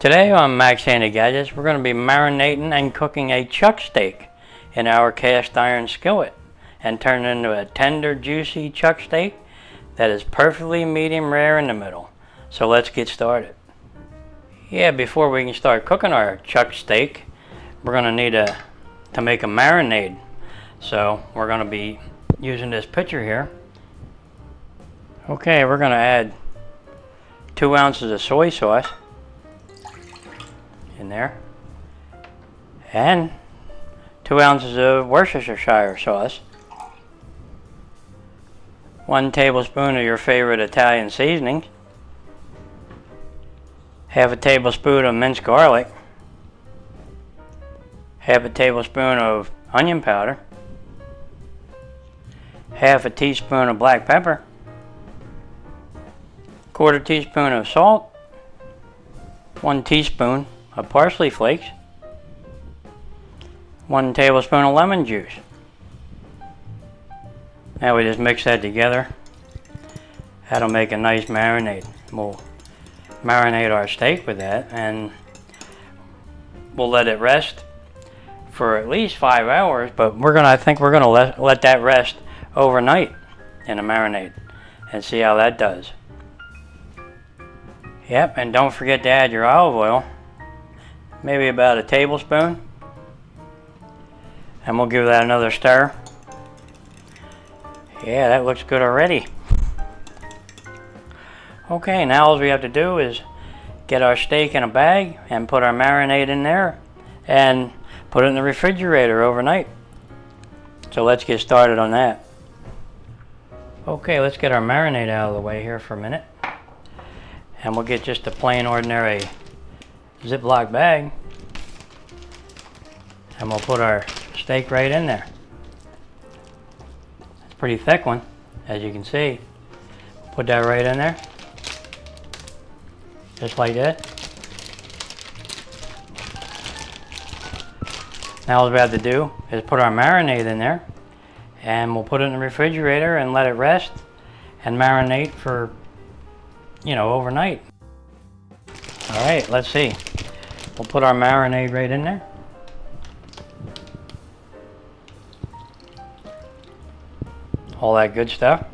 Today on Max Handy Gadgets, we're going to be marinating and cooking a chuck steak in our cast iron skillet and turn it into a tender, juicy chuck steak that is perfectly medium rare in the middle. So let's get started. Before we can start cooking our chuck steak, we're going to need to make a marinade. So we're going to be using this pitcher here. Okay, we're going to add 2 ounces of soy sauce in there and 2 ounces of Worcestershire sauce, 1 tablespoon of your favorite Italian seasoning, half a tablespoon of minced garlic, half a tablespoon of onion powder, half a teaspoon of black pepper, 1/4 teaspoon of salt, 1 teaspoon of parsley flakes, 1 tablespoon of lemon juice. Now we just mix that together. That'll make a nice marinade. We'll marinate our steak with that and we'll let it rest for at least 5 hours, but I think we're gonna let that rest overnight in a marinade and see how that does. Yep, and don't forget to add your olive oil, maybe about a tablespoon, and we'll give that another stir. Yeah, that looks good already. Okay, now all we have to do is get our steak in a bag and put our marinade in there and put it in the refrigerator overnight. So let's get started on that. Okay, let's get our marinade out of the way here for a minute. And we'll get just a plain ordinary ZipLoc bag and we'll put our steak right in there. It's a pretty thick one, as you can see. Put that right in there, just like that. Now all we have to do is put our marinade in there and we'll put it in the refrigerator and let it rest and marinate for overnight. Alright, let's see. We'll put our marinade right in there. All that good stuff.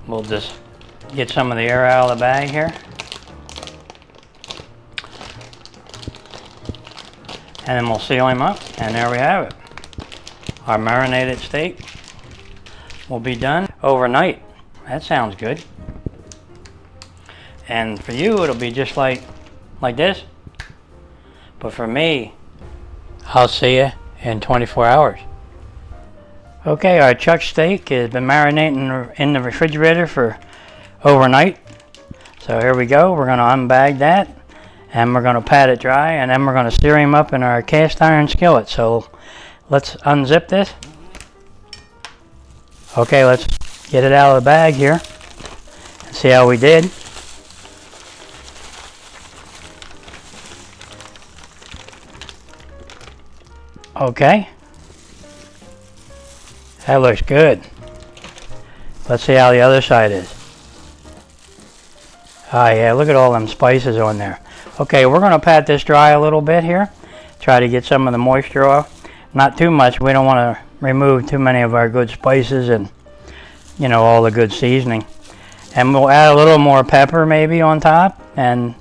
We'll just get some of the air out of the bag here. And then we'll seal him up, and there we have it. Our marinated steak will be done overnight. That sounds good. And for you, it'll be just like this. But for me, I'll see you in 24 hours. Okay, our chuck steak has been marinating in the refrigerator for overnight. So here we go. We're going to unbag that and we're going to pat it dry and then we're going to sear him up in our cast iron skillet. So let's unzip this. Okay, let's get it out of the bag here and see how we did. Okay, that looks good. Let's see how the other side is. Ah, yeah, look at all them spices on there. Okay, we're going to pat this dry a little bit here. Try to get some of the moisture off. Not too much. We don't want to remove too many of our good spices and all the good seasoning. And we'll add a little more pepper maybe on top and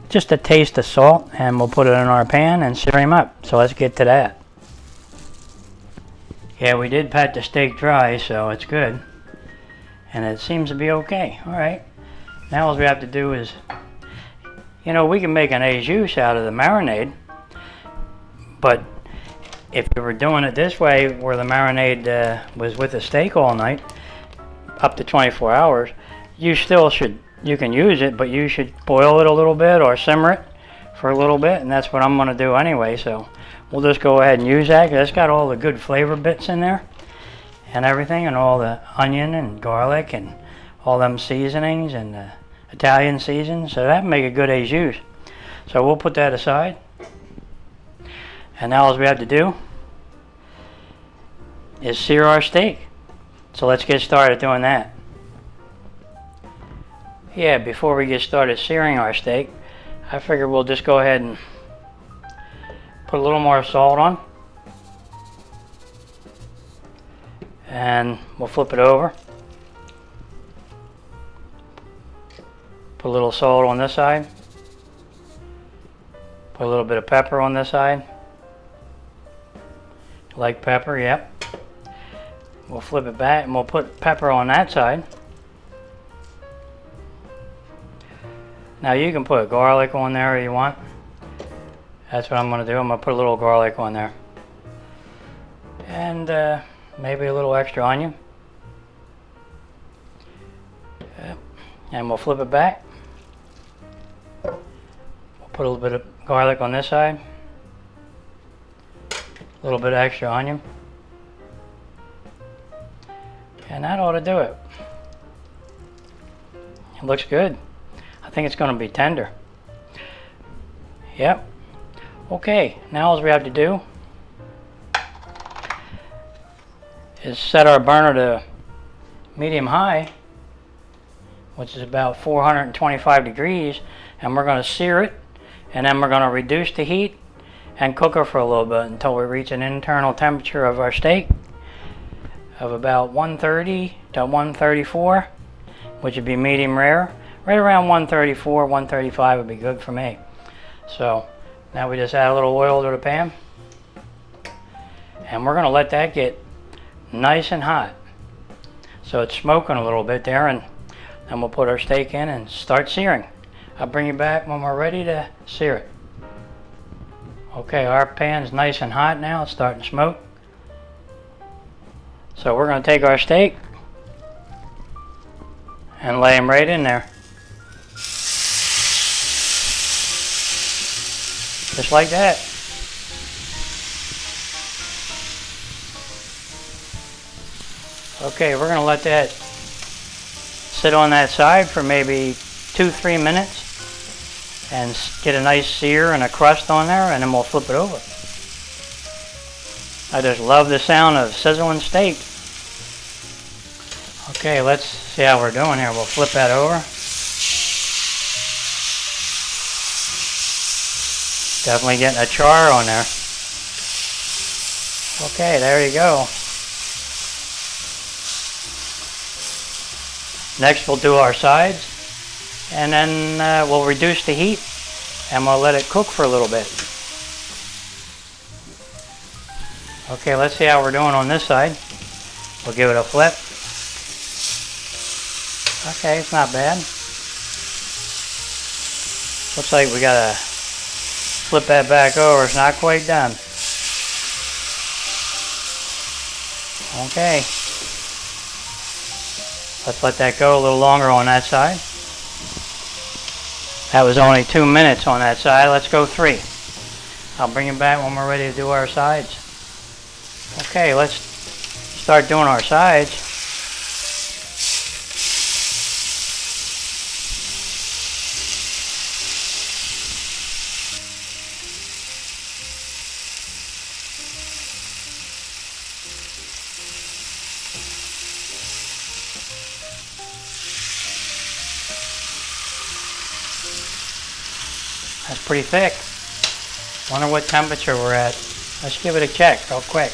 just a taste of salt, and we'll put it in our pan and sear him up. So let's get to that. Yeah, we did pat the steak dry, so it's good. And it seems to be okay. Alright. Now all we have to do is, we can make an Au Jus out of the marinade. But if you were doing it this way, where the marinade was with the steak all night, up to 24 hours, you can use it, but you should boil it a little bit or simmer it for a little bit, and that's what I'm going to do anyway. So we'll just go ahead and use that because it's got all the good flavor bits in there and everything, and all the onion and garlic and all them seasonings and the Italian seasons. So that make a good Au Jus. So we'll put that aside. And now all we have to do is sear our steak. So let's get started doing that. yeah, before we get started searing our steak, I figured we'll just go ahead and put a little more salt on. And we'll flip it over. Put a little salt on this side. Put a little bit of pepper on this side. Like pepper, yep. We'll flip it back and we'll put pepper on that side. Now you can put garlic on there if you want. That's what I'm going to do. I'm going to put a little garlic on there. And maybe a little extra onion. Yep. And we'll flip it back. We'll put a little bit of garlic on this side. A little bit of extra onion. And that ought to do it. It looks good. I think it's going to be tender. Yep. Okay, now all we have to do is set our burner to medium high, which is about 425 degrees, and we're going to sear it, and then we're going to reduce the heat and cook it for a little bit until we reach an internal temperature of our steak of about 130 to 134, which would be medium rare. Right around 134, 135 would be good for me. So now we just add a little oil to the pan, and we're going to let that get nice and hot. So it's smoking a little bit there, and then we'll put our steak in and start searing. I'll bring you back when we're ready to sear it. Okay, our pan's nice and hot now. It's starting to smoke. So we're going to take our steak and lay them right in there. Just like that. Okay, we're going to let that sit on that side for maybe 2-3 minutes and get a nice sear and a crust on there, and then we'll flip it over. I just love the sound of sizzling steak. Okay, let's see how we're doing here. We'll flip that over. Definitely getting a char on there. Okay, there you go. Next we'll do our sides, and then we'll reduce the heat and we'll let it cook for a little bit. Okay, let's see how we're doing on this side. We'll give it a flip. Okay, it's not bad. Looks like we gotta flip that back over. It's not quite done. Okay. Let's let that go a little longer on that side. That was only 2 minutes on that side. Let's go 3. I'll bring it back when we're ready to do our sides. Okay, let's start doing our sides. That's pretty thick. Wonder what temperature we're at. Let's give it a check real quick.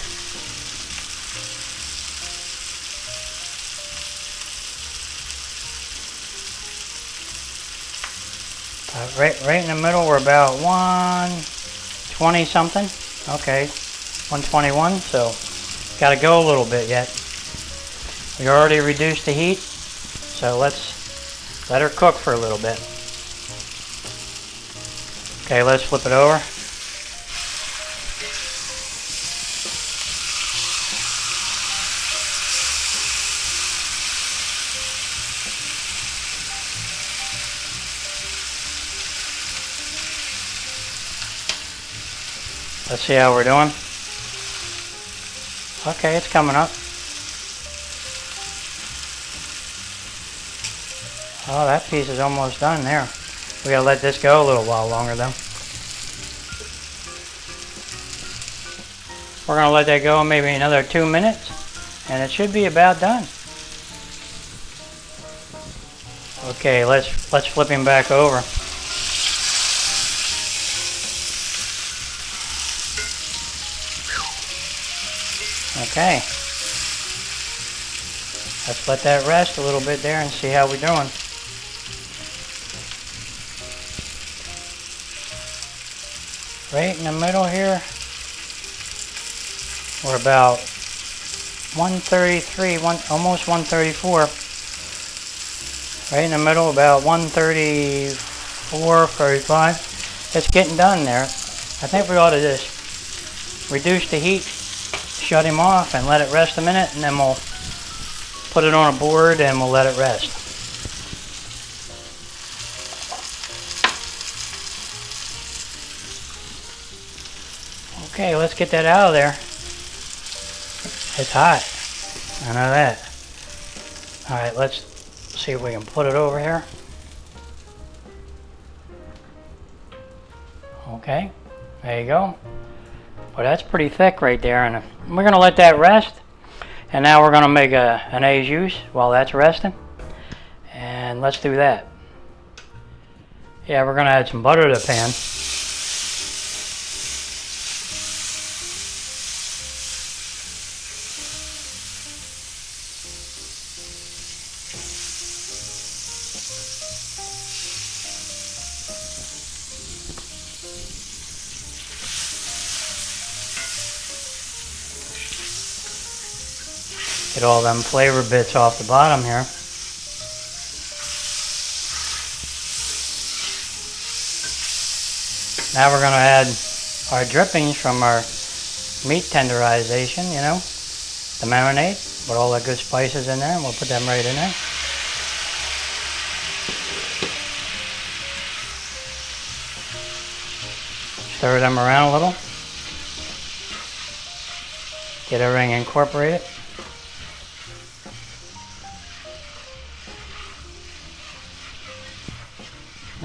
Right in the middle, we're about 120 something. Okay, 121, so gotta go a little bit yet. We already reduced the heat, so let's let her cook for a little bit. Okay, let's flip it over. Let's see how we're doing. Okay, it's coming up. Oh, that piece is almost done there. We gotta let this go a little while longer though. We're gonna let that go maybe another 2 minutes, and it should be about done. Okay, let's flip him back over. Okay. Let's let that rest a little bit there and see how we're doing. Right in the middle here, we're about 133, almost 134. Right in the middle, about 134, 35. It's getting done there. I think we ought to just reduce the heat, shut him off, and let it rest a minute, and then we'll put it on a board and we'll let it rest. Okay, let's get that out of there. It's hot. I know that. Alright, let's see if we can put it over here. Okay, there you go. Well, that's pretty thick right there, and we're going to let that rest. And now we're going to make an Au Jus while that's resting. And let's do that. Yeah, we're going to add some butter to the pan. Get all them flavor bits off the bottom here. Now we're going to add our drippings from our meat tenderization, you know, the marinade, with all the good spices in there, and we'll put them right in there. Stir them around a little. Get everything incorporated.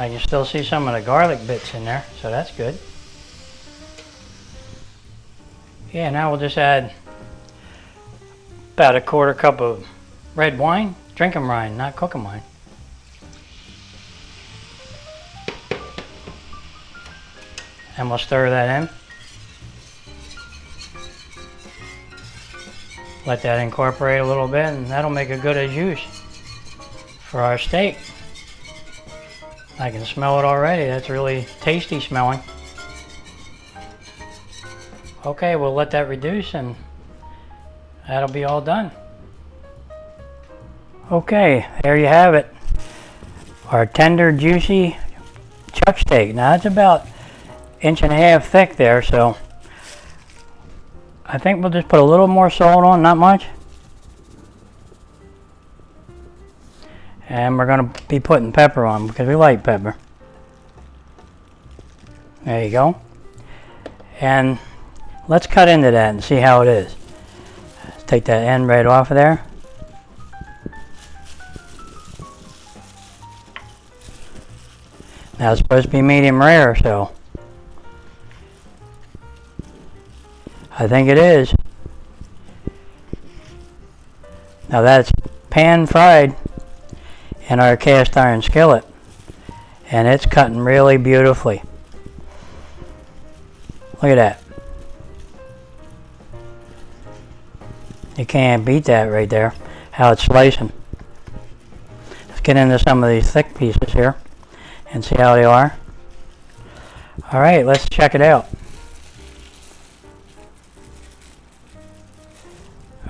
I can still see some of the garlic bits in there, so that's good. Yeah, now we'll just add about a quarter cup of red wine, drinking wine, not cooking wine. And we'll stir that in. Let that incorporate a little bit, and that'll make a good Au Jus for our steak. I can smell it already. That's really tasty smelling. Okay, we'll let that reduce and that'll be all done. Okay, there you have it. Our tender, juicy chuck steak. Now it's about 1.5 inches thick there, so I think we'll just put a little more salt on, not much. And we're going to be putting pepper on because we like pepper. There you go. And let's cut into that and see how it is. Let's take that end right off of there. Now it's supposed to be medium rare, so I think it is. Now that's pan fried in our cast iron skillet, and it's cutting really beautifully. Look at that. You can't beat that right there, how it's slicing. Let's get into some of these thick pieces here and see how they are. Alright, let's check it out.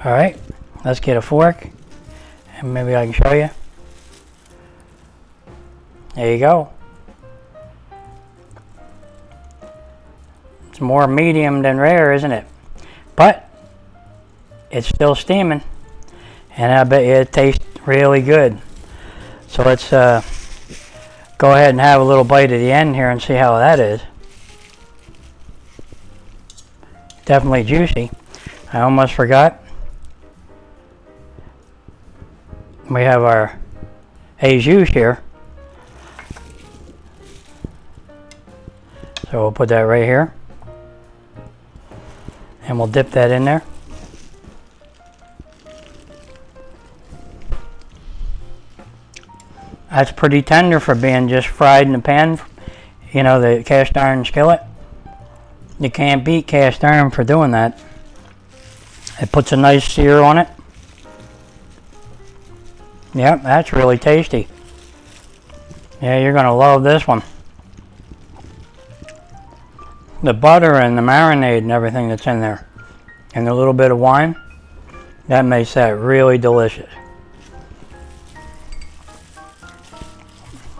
Alright, let's get a fork and maybe I can show you. There you go. It's more medium than rare, isn't it? But it's still steaming, and I bet you it tastes really good. So let's go ahead and have a little bite at the end here and see how that is. Definitely juicy. I almost forgot. We have our Au Jus here. So we'll put that right here. And we'll dip that in there. That's pretty tender for being just fried in the pan, you know, the cast iron skillet. You can't beat cast iron for doing that. It puts a nice sear on it. Yep, that's really tasty. Yeah, you're gonna love this one. The butter and the marinade and everything that's in there, and a little bit of wine, that makes that really delicious.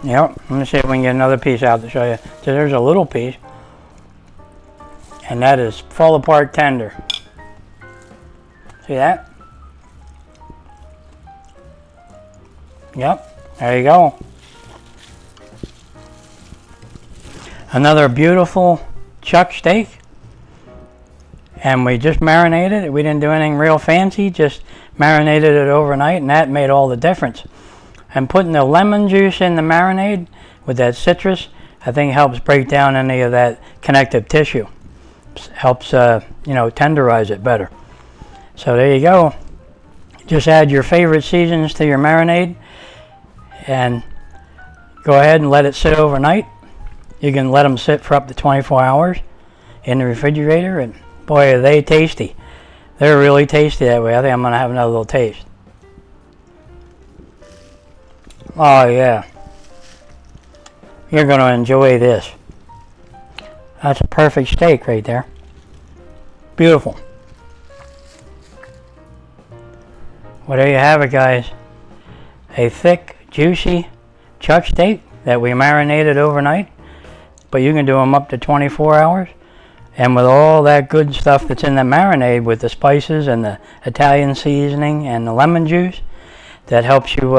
Yep, let me see if we can get another piece out to show you. So there's a little piece, and that is fall apart tender. See that? Yep, there you go. Another beautiful chuck steak, and we just marinated it. We didn't do anything real fancy, just marinated it overnight, and that made all the difference. And putting the lemon juice in the marinade with that citrus, I think helps break down any of that connective tissue. Helps, you know, tenderize it better. So there you go. Just add your favorite seasons to your marinade and go ahead and let it sit overnight. You can let them sit for up to 24 hours in the refrigerator, and boy, are they tasty. They're really tasty that way. I think I'm going to have another little taste. Oh yeah, you're going to enjoy this. That's a perfect steak right there. Beautiful. Well, there you have it, guys. A thick, juicy chuck steak that we marinated overnight, but you can do them up to 24 hours. And with all that good stuff that's in the marinade, with the spices and the Italian seasoning and the lemon juice, that helps you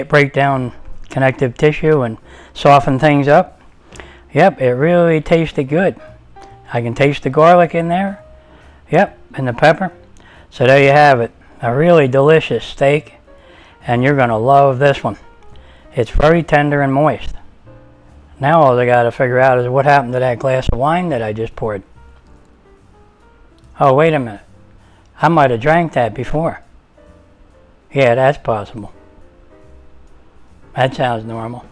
break down connective tissue and soften things up. Yep, it really tasted good. I can taste the garlic in there. Yep, and the pepper. So there you have it. A really delicious steak, and you're going to love this one. It's very tender and moist. Now all I got to figure out is what happened to that glass of wine that I just poured. Oh, wait a minute. I might have drank that before. Yeah, that's possible. That sounds normal.